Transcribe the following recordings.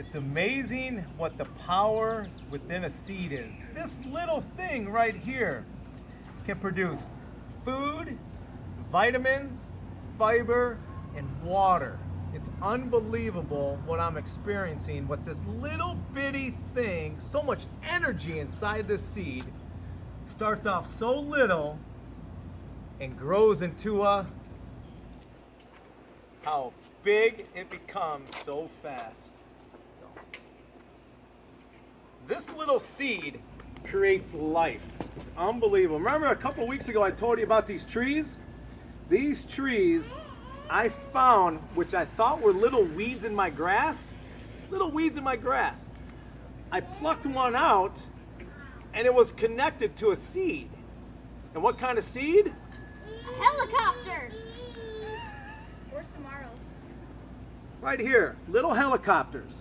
It's amazing what the power within a seed is. This little thing right here can produce food, vitamins, fiber, and water. It's unbelievable what I'm experiencing with this little bitty thing, so much energy inside this seed. Starts off so little and grows into how big it becomes so fast. This little seed creates life. It's unbelievable. Remember a couple weeks ago I told you about these trees? These trees I found, which I thought were little weeds in my grass. Little weeds in my grass. I plucked one out and it was connected to a seed. And what kind of seed? Helicopter. Or tomorrow's. Right here, little helicopters.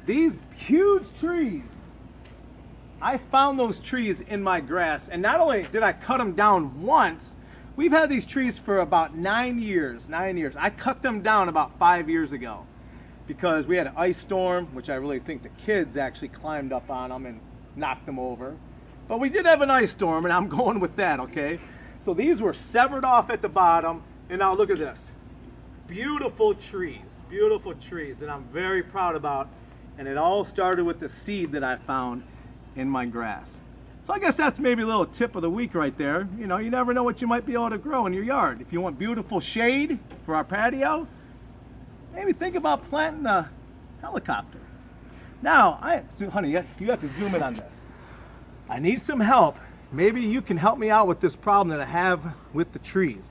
These huge trees, I found those trees in my grass, and not only did I cut them down once, we've had these trees for about 9 years. 9 years. I cut them down about 5 years ago because we had an ice storm, which I really think the kids actually climbed up on them and knocked them over. But we did have an ice storm, and I'm going with that, okay? So these were severed off at the bottom, and now look at this. Beautiful trees that I'm very proud about. And it all started with the seed that I found in my grass. So I guess that's maybe a little tip of the week right there. You know, you never know what you might be able to grow in your yard. If you want beautiful shade for our patio, maybe think about planting a helicopter. Now, honey, you have to zoom in on this. I need some help. Maybe you can help me out with this problem that I have with the trees.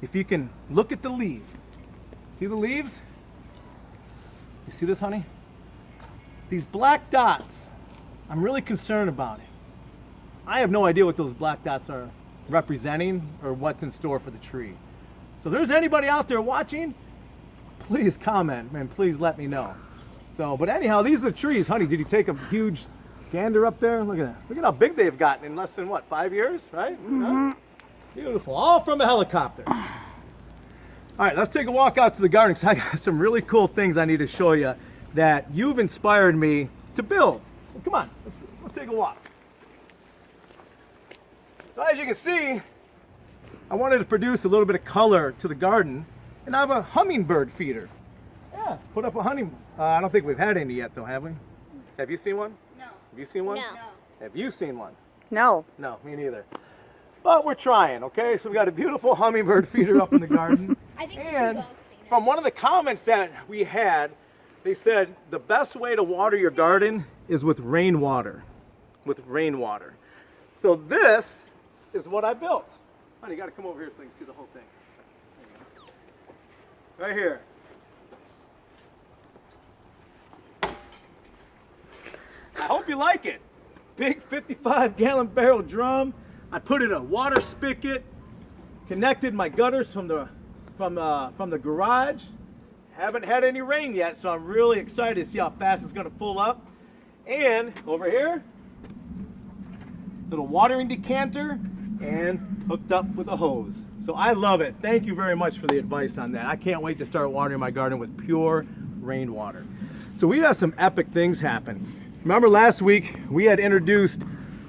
If you can look at the leaves. See the leaves? You see this, honey? These black dots, I'm really concerned about it. I have no idea what those black dots are representing or what's in store for the tree. So if there's anybody out there watching, please comment and please let me know. So, but anyhow, these are the trees. Honey, did you take a huge gander up there? Look at that. Look at how big they've gotten in less than what, 5 years, right? Mm-hmm. Beautiful, all from a helicopter. All right, let's take a walk out to the garden because I got some really cool things I need to show you that you've inspired me to build. So come on, let's take a walk. So as you can see, I wanted to produce a little bit of color to the garden, and I have a hummingbird feeder. Yeah, put up a I don't think we've had any yet though, have we? Have you seen one? No. Have you seen one? No. Have you seen one? No. No, me neither. But we're trying, okay? So we got a beautiful hummingbird feeder up in the garden. I think And from one of the comments that we had, they said the best way to water your garden is with rainwater. With rainwater. So this is what I built. Honey, you got to come over here so you can see the whole thing. Right here. I hope you like it. Big 55-gallon barrel drum. I put in a water spigot, connected my gutters from the garage. Haven't had any rain yet, so I'm really excited to see how fast it's going to pull up. And over here, little watering decanter and hooked up with a hose. So I love it. Thank you very much for the advice on that. I can't wait to start watering my garden with pure rainwater. So we've had some epic things happen. Remember last week we had introduced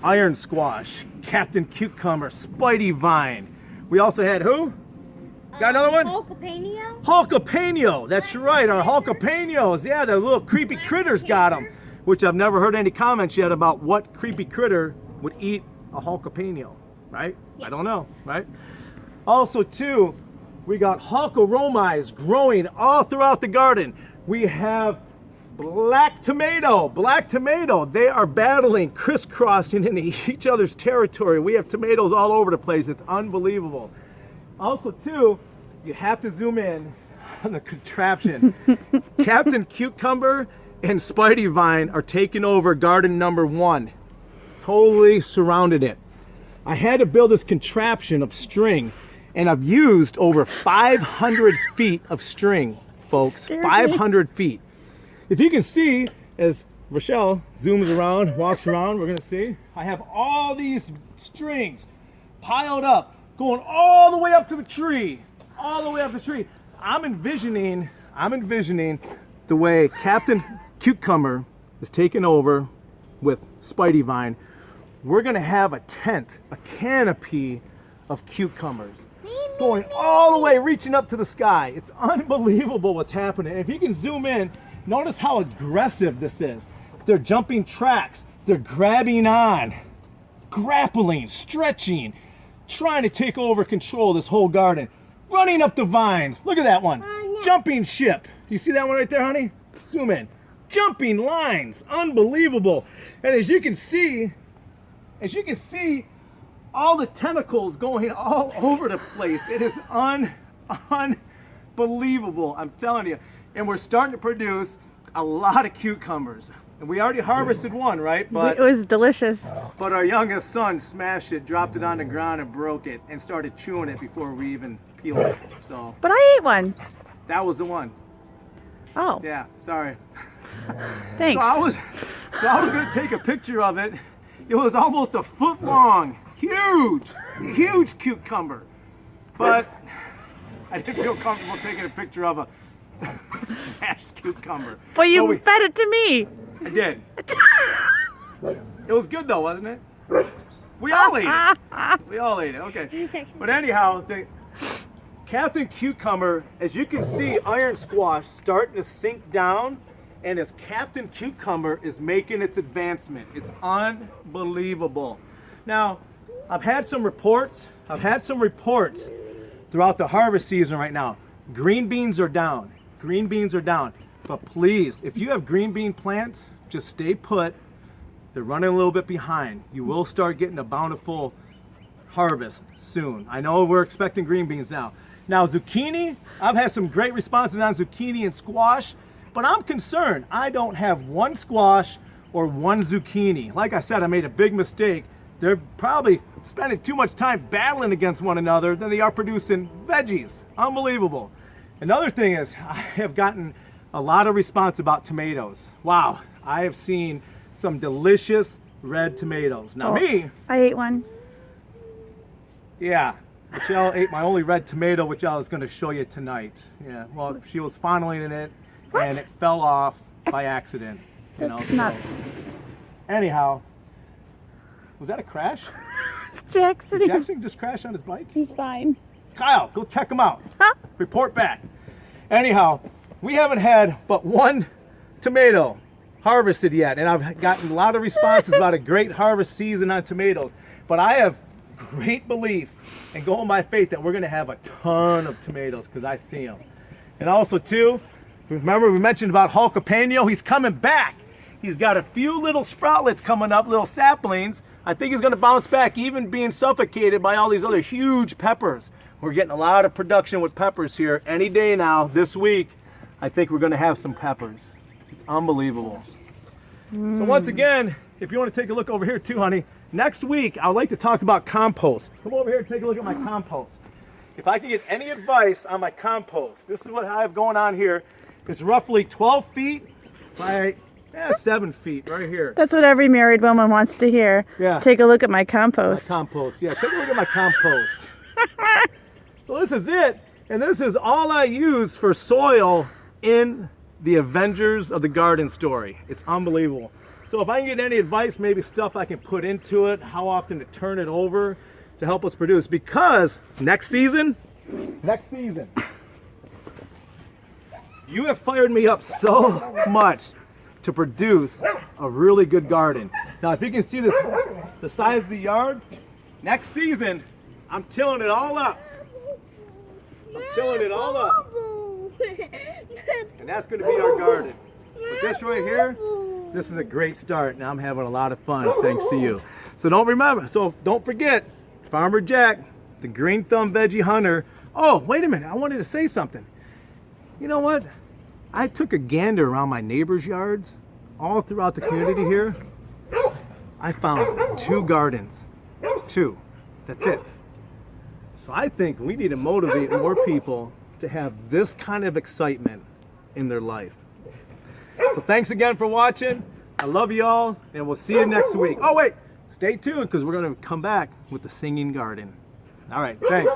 iron squash, Captain Cucumber, Spidey Vine. We also had who? Got another one? Hulkapenio? Hulkapenio, that's right, our Hulkapenos. Yeah, the little creepy critters got them, which I've never heard any comments yet about what creepy critter would eat a Hulkapenio, right? Yeah. I don't know, right? Also, too, we got Hulkaromize growing all throughout the garden. We have black tomato. They are battling, crisscrossing into each other's territory. We have tomatoes all over the place. It's unbelievable. Also, too, you have to zoom in on the contraption. Captain Cucumber and Spidey Vine are taking over garden number 1. Totally surrounded it. I had to build this contraption of string, and I've used over 500 feet of string, folks. 500 feet. If you can see, as Rochelle zooms around, walks around, we're going to see, I have all these strings piled up, going all the way up to the tree, all the way up the tree. I'm envisioning the way Captain Cucumber is taking over with Spidey Vine, we're gonna have a tent, a canopy of cucumbers going all the way, reaching up to the sky. It's unbelievable what's happening. If you can zoom in, notice how aggressive this is. They're jumping tracks, they're grabbing on, grappling, stretching, trying to take over control of this whole garden, running up the vines. Look at that one, jumping ship. You see that one right there, honey? Zoom in. Jumping lines, unbelievable. And as you can see, all the tentacles going all over the place. It is unbelievable, I'm telling you. And we're starting to produce a lot of cucumbers. And we already harvested one, right? But it was delicious. But our youngest son smashed it, dropped it on the ground and broke it and started chewing it before we even peeled it. So But I ate one. that was the one. Oh, Yeah, sorry. thanks. So I was gonna take a picture of it. It was almost a foot long, huge cucumber. But I didn't feel comfortable taking a picture of a smashed cucumber. Well, you But fed it to me. I did. It was good though, wasn't it? We all ate it. We all ate it. Okay. But anyhow, the Captain Cucumber, as you can see, Iron Squash starting to sink down, and as Captain Cucumber is making its advancement. It's unbelievable. Now, I've had some reports throughout the harvest season right now. Green beans are down. Green beans are down. But please, if you have green bean plants, just stay put. They're running a little bit behind. You will start getting a bountiful harvest soon. I know we're expecting green beans now. Now zucchini, I've had some great responses on zucchini and squash, but I'm concerned. I don't have one squash or one zucchini. Like I said, I made a big mistake. They're probably spending too much time battling against one another than they are producing veggies. Unbelievable. Another thing is, I have gotten a lot of response about tomatoes. Wow, I have seen some delicious red tomatoes. Now me, I ate one. yeah, Michelle ate my only red tomato, which I was going to show you tonight. Yeah, well, she was fondling in it, and it fell off by accident. You know, That's not. anyhow, was that a crash? It's Jackson. Did Jackson just crash on his bike? He's fine. Kyle, go check him out. Huh? Report back. Anyhow, we haven't had but one tomato harvested yet, and I've gotten a lot of responses about a great harvest season on tomatoes. But I have great belief and going by faith that we're going to have a ton of tomatoes because I see them. And also too, remember we mentioned about Jalapeno? He's coming back. He's got a few little sproutlets coming up, little saplings. I think he's going to bounce back, even being suffocated by all these other huge peppers. We're getting a lot of production with peppers here. Any day now, this week, I think we're going to have some peppers. It's unbelievable. So once again, if you want to take a look over here too, honey, next week I would like to talk about compost. Come over here and take a look at my compost. If I can get any advice on my compost, this is what I have going on here. It's roughly 12 feet by 7 feet right here. That's what every married woman wants to hear. Yeah. Take a look at my compost. My compost, yeah, take a look at my compost. So this is it, and this is all I use for soil in the Avengers of the Garden story. It's unbelievable. So if I can get any advice, maybe stuff I can put into it, how often to turn it over to help us produce, because next season, you have fired me up so much to produce a really good garden. Now if you can see this, the size of the yard, next season, I'm tilling it all up. I'm tilling it all up. And that's going to be our garden. But this right here, this is a great start, and I'm having a lot of fun thanks to you. So don't forget, Farmer Jack, the Green Thumb Veggie Hunter. Oh, wait a minute, I wanted to say something. You know what? I took a gander around my neighbors' yards, all throughout the community here. I found 2 gardens. 2. That's it. So I think we need to motivate more people to have this kind of excitement in their life. So thanks again for watching. I love you all, and we'll see you next week. Oh wait, stay tuned because we're going to come back with the singing garden. All right, thanks.